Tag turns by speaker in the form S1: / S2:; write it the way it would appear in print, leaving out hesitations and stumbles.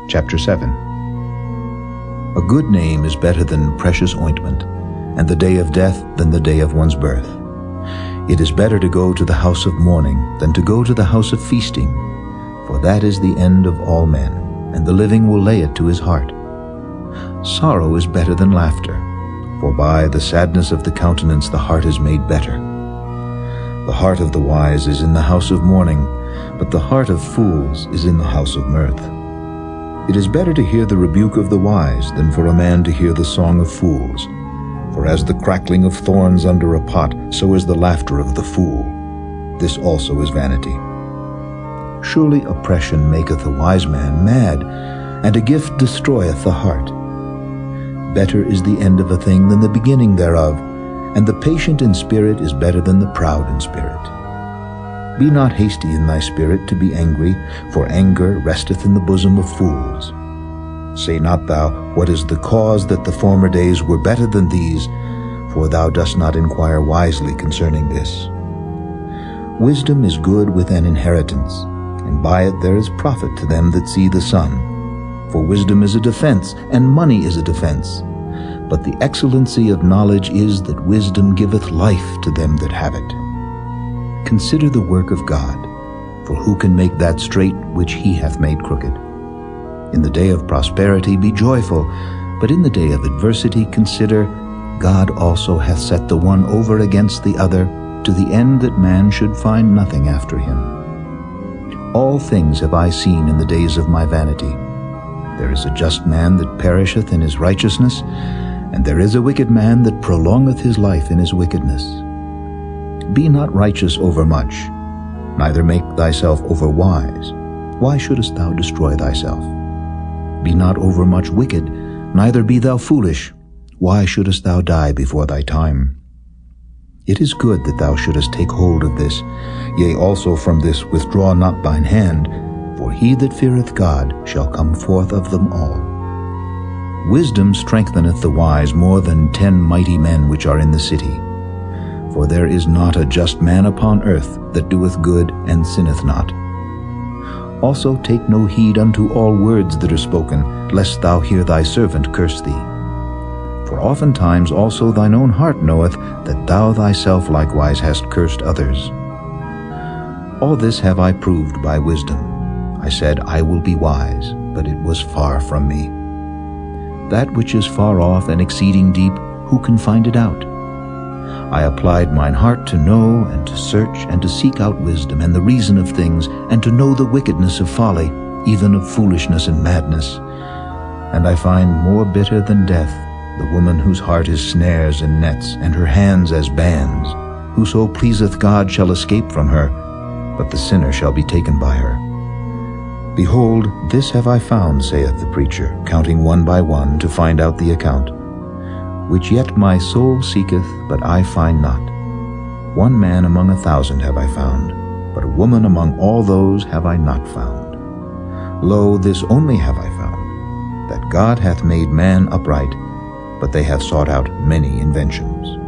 S1: Chapter 7. A good name is better than precious ointment, and the day of death than the day of one's birth. It is better to go to the house of mourning than to go to the house of feasting, for that is the end of all men, and the living will lay it to his heart. Sorrow is better than laughter, for by the sadness of the countenance the heart is made better. The heart of the wise is in the house of mourning, but the heart of fools is in the house of mirth. It is better to hear the rebuke of the wise than for a man to hear the song of fools. For as the crackling of thorns under a pot, so is the laughter of the fool. This also is vanity. Surely oppression maketh a wise man mad, and a gift destroyeth the heart. Better is the end of a thing than the beginning thereof, and the patient in spirit is better than the proud in spirit. Be not hasty in thy spirit to be angry, for anger resteth in the bosom of fools. Say not thou, what is the cause that the former days were better than these? For thou dost not inquire wisely concerning this. Wisdom is good with an inheritance, and by it there is profit to them that see the sun. For wisdom is a defense, and money is a defense. But the excellency of knowledge is that wisdom giveth life to them that have it. Consider the work of God, for who can make that straight which he hath made crooked? In the day of prosperity be joyful, but in the day of adversity consider, God also hath set the one over against the other, to the end that man should find nothing after him. All things have I seen in the days of my vanity. There is a just man that perisheth in his righteousness, and there is a wicked man that prolongeth his life in his wickedness. Be not righteous over much, neither make thyself over wise. Why shouldest thou destroy thyself? Be not over much wicked, neither be thou foolish. Why shouldest thou die before thy time? It is good that thou shouldest take hold of this, yea, also from this withdraw not thine hand, for he that feareth God shall come forth of them all. Wisdom strengtheneth the wise more than 10 mighty men which are in the city. For there is not a just man upon earth that doeth good and sinneth not. Also take no heed unto all words that are spoken, lest thou hear thy servant curse thee. For oftentimes also thine own heart knoweth that thou thyself likewise hast cursed others. All this have I proved by wisdom. I said, I will be wise, but it was far from me. That which is far off and exceeding deep, who can find it out? I applied mine heart to know and to search and to seek out wisdom and the reason of things, and to know the wickedness of folly, even of foolishness and madness. And I find more bitter than death the woman whose heart is snares and nets, and her hands as bands. Whoso pleaseth God shall escape from her, but the sinner shall be taken by her. Behold, this have I found, saith the preacher, counting one by one to find out the account. Which yet my soul seeketh, but I find not. One man among 1,000 have I found, but a woman among all those have I not found. Lo, this only have I found, that God hath made man upright, but they have sought out many inventions.